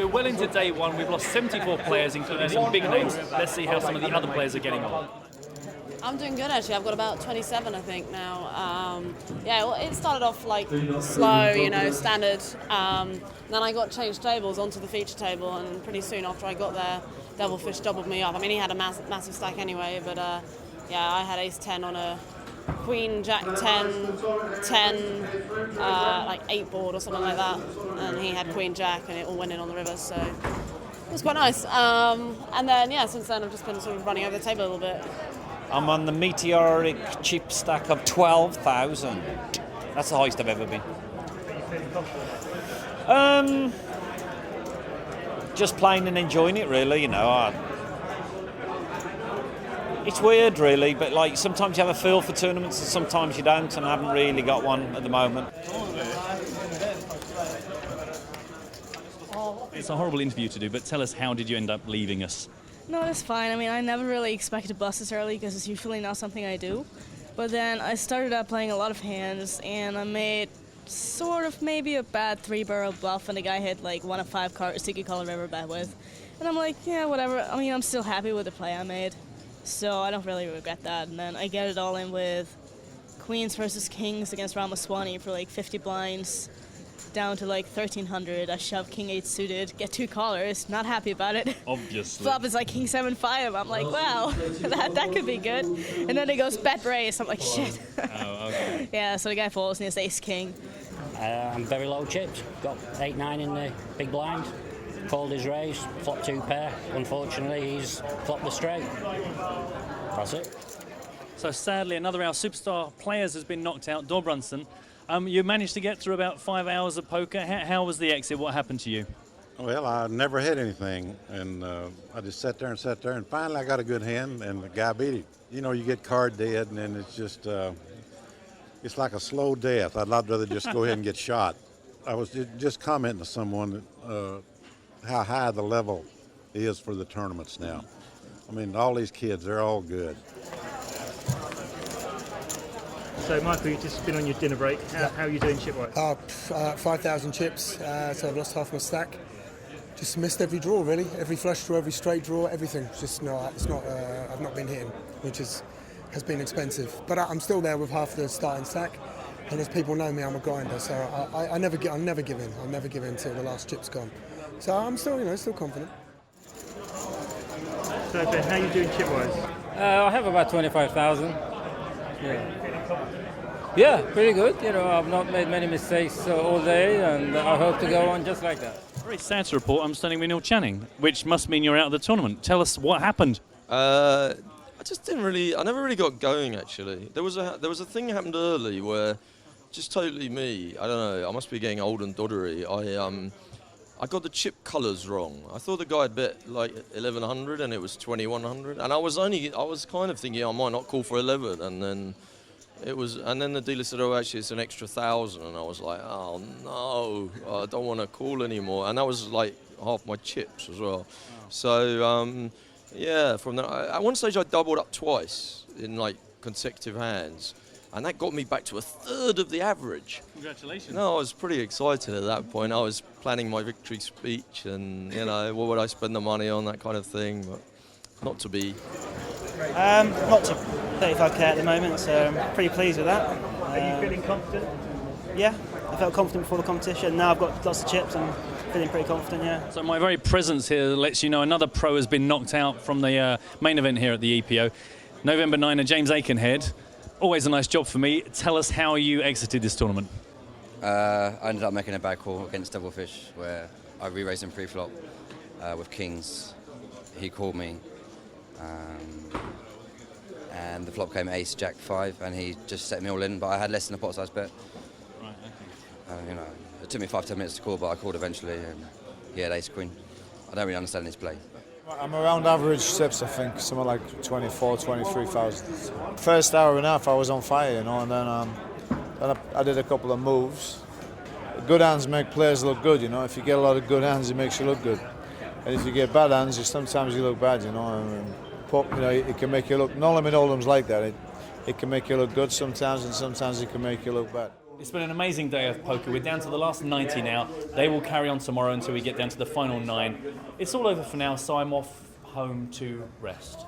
we're well into day one. We've lost 74 players, including some big names. Let's see how some of the other players are getting on. I'm doing good actually. I've got about 27, I think now. Yeah, well, it started off like slow, standard. Then I got changed tables onto the feature table, and pretty soon after I got there, Devilfish doubled me up. I mean, he had a massive stack anyway, but yeah, I had ace 10 on a queen jack 10, 10, like 8 board or something like that, and he had queen jack, and it all went in on the river. So it was quite nice. And then yeah, since then I've just been sort of running over the table a little bit. I'm on the meteoric chip stack of 12,000. That's the highest I've ever been. Just playing and enjoying it, really. It's weird, really, but like sometimes you have a feel for tournaments and sometimes you don't, and I haven't really got one at the moment. It's a horrible interview to do, but tell us, how did you end up leaving us? No, it's fine. I mean, I never really expected to bust this early because it's usually not something I do. But then I started out playing a lot of hands, and I made sort of maybe a bad 3-barrel bluff, and the guy hit like 1 of 5 cards he could call a river bet with. And I'm like, yeah, whatever. I mean, I'm still happy with the play I made, so I don't really regret that. And then I get it all in with queens versus kings against Ramaswamy for like 50 blinds. Down to like 1,300. I shove king 8 suited, get 2 callers, not happy about it. Obviously. Flop is like king 7-5. I'm like, wow, that could be good. And then it goes bet raise. I'm like, shit. Oh, okay. Yeah, so the guy falls and it's ace king. I'm very low chipped. Got 8-9 in the big blind. Called his raise, flopped 2 pair. Unfortunately, he's flopped the straight. That's it. So sadly, another of our superstar players has been knocked out, Dobrunson. You managed to get through about 5 hours of poker. How was the exit? What happened to you? Well, I never hit anything, and I just sat there, and finally I got a good hand, and the guy beat it. You get card dead, and then it's just, it's like a slow death. I'd rather just go ahead and get shot. I was just commenting to someone how high the level is for the tournaments now. I mean, all these kids, they're all good. So, Michael, you've just been on your dinner break. How are you doing chip-wise? 5,000 chips, so I've lost half my stack. Just missed every draw, really. Every flush draw, every straight draw, everything. Just I've not been hitting, which has been expensive. But I'm still there with half the starting stack. And as people know me, I'm a grinder, so I never give in. I'll never give in until the last chip's gone. So I'm still, still confident. So, Ben, how are you doing chip-wise? I have about 25,000. Yeah, pretty good. I've not made many mistakes all day, and I hope to go on just like that. Very sad to report I'm standing with Neil Channing, which must mean you're out of the tournament. Tell us what happened. I never really got going, actually. There was a thing that happened early where, just totally me, I don't know, I must be getting old and doddery. I got the chip colours wrong. I thought the guy had bet like 1,100 and it was 2,100, and I was kind of thinking I might not call for 11, and then the dealer said, oh, actually it's an extra 1,000, and I was like, oh no, I don't want to call anymore, and that was like half my chips as well. So yeah, from that, at one stage I doubled up twice in like consecutive hands. And that got me back to a third of the average. Congratulations. No, I was pretty excited at that point. I was planning my victory speech and, what would I spend the money on, that kind of thing, but not to be. Not to 35k at the moment, so I'm pretty pleased with that. Are you feeling confident? Yeah, I felt confident before the competition. Now I've got lots of chips and feeling pretty confident, yeah. So my very presence here lets you know another pro has been knocked out from the main event here at the EPO. November 9er, James Aikenhead. Always a nice job for me. Tell us how you exited this tournament. I ended up making a bad call against Devilfish where I re-raised him pre-flop with kings. He called me and the flop came ace, jack 5, and he just set me all in, but I had less than a pot size bet. Right, okay. It took me 5-10 minutes to call, but I called eventually, and he had ace queen. I don't really understand his play. I'm around average tips, I think, something like 24, 23,000. First hour and a half I was on fire, and then I did a couple of moves. Good hands make players look good, If you get a lot of good hands, it makes you look good. And if you get bad hands, sometimes you look bad, it can make you look, Nolan Hold'em's like that. It can make you look good sometimes, and sometimes it can make you look bad. It's been an amazing day of poker. We're down to the last 90 now. They will carry on tomorrow until we get down to the final 9. It's all over for now, so I'm off home to rest.